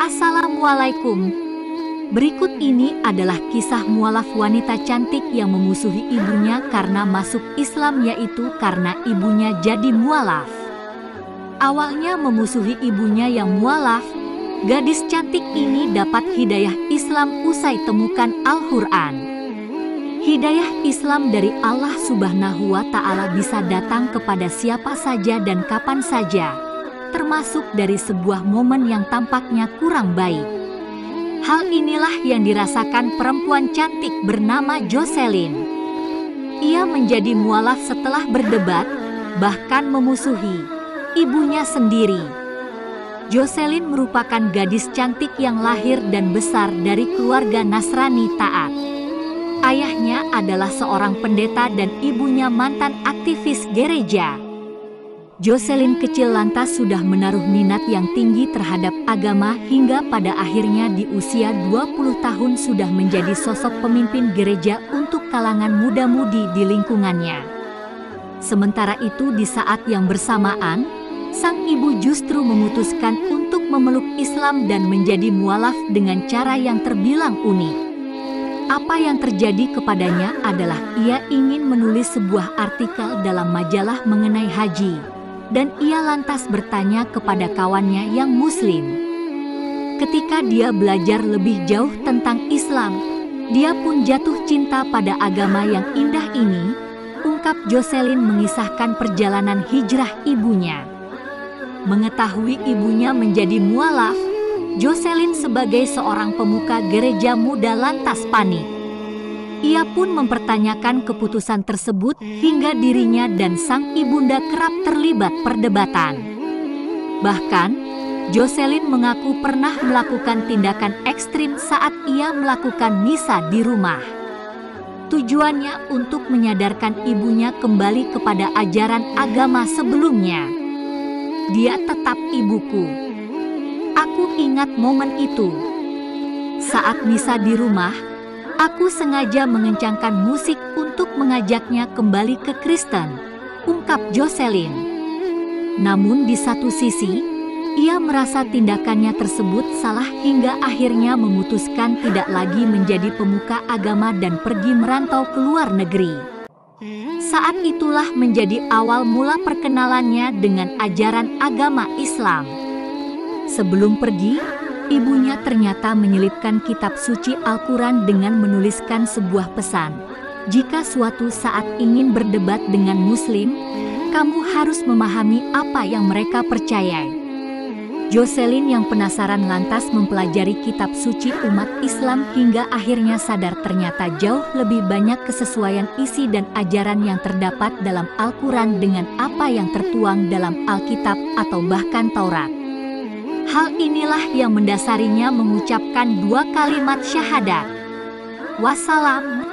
Assalamualaikum. Berikut ini adalah kisah mualaf wanita cantik yang memusuhi ibunya karena masuk Islam, yaitu karena ibunya jadi mualaf. Awalnya memusuhi ibunya yang mualaf, gadis cantik ini dapat hidayah Islam usai temukan Al-Quran. Hidayah Islam dari Allah Subhanahu wa Ta'ala bisa datang kepada siapa saja dan kapan saja, termasuk dari sebuah momen yang tampaknya kurang baik. Hal inilah yang dirasakan perempuan cantik bernama Jocelyn. Ia menjadi mualaf setelah berdebat, bahkan memusuhi ibunya sendiri. Jocelyn merupakan gadis cantik yang lahir dan besar dari keluarga Nasrani taat. Ayahnya adalah seorang pendeta dan ibunya mantan aktivis gereja. Jocelyn kecil lantas sudah menaruh minat yang tinggi terhadap agama hingga pada akhirnya di usia 20 tahun sudah menjadi sosok pemimpin gereja untuk kalangan muda-mudi di lingkungannya. Sementara itu di saat yang bersamaan, sang ibu justru memutuskan untuk memeluk Islam dan menjadi mualaf dengan cara yang terbilang unik. Apa yang terjadi kepadanya adalah ia ingin menulis sebuah artikel dalam majalah mengenai haji, dan ia lantas bertanya kepada kawannya yang muslim. Ketika dia belajar lebih jauh tentang Islam, dia pun jatuh cinta pada agama yang indah ini, ungkap Jocelyn mengisahkan perjalanan hijrah ibunya. Mengetahui ibunya menjadi mualaf, Jocelyn sebagai seorang pemuka gereja muda lantas panik. Ia pun mempertanyakan keputusan tersebut hingga dirinya dan sang ibunda kerap terlibat perdebatan. Bahkan, Jocelyn mengaku pernah melakukan tindakan ekstrim saat ia melakukan misa di rumah. Tujuannya untuk menyadarkan ibunya kembali kepada ajaran agama sebelumnya. Dia tetap ibuku. Aku ingat momen itu. Saat misa di rumah, aku sengaja mengencangkan musik untuk mengajaknya kembali ke Kristen, ungkap Jocelyn. Namun di satu sisi, ia merasa tindakannya tersebut salah hingga akhirnya memutuskan tidak lagi menjadi pemuka agama dan pergi merantau ke luar negeri. Saat itulah menjadi awal mula perkenalannya dengan ajaran agama Islam. Sebelum pergi, ibunya ternyata menyelipkan kitab suci Al-Quran dengan menuliskan sebuah pesan. Jika suatu saat ingin berdebat dengan muslim, kamu harus memahami apa yang mereka percayai. Jocelyn yang penasaran lantas mempelajari kitab suci umat Islam hingga akhirnya sadar ternyata jauh lebih banyak kesesuaian isi dan ajaran yang terdapat dalam Al-Quran dengan apa yang tertuang dalam Alkitab atau bahkan Taurat. Hal inilah yang mendasarinya mengucapkan 2 kalimat syahadat. Wassalam.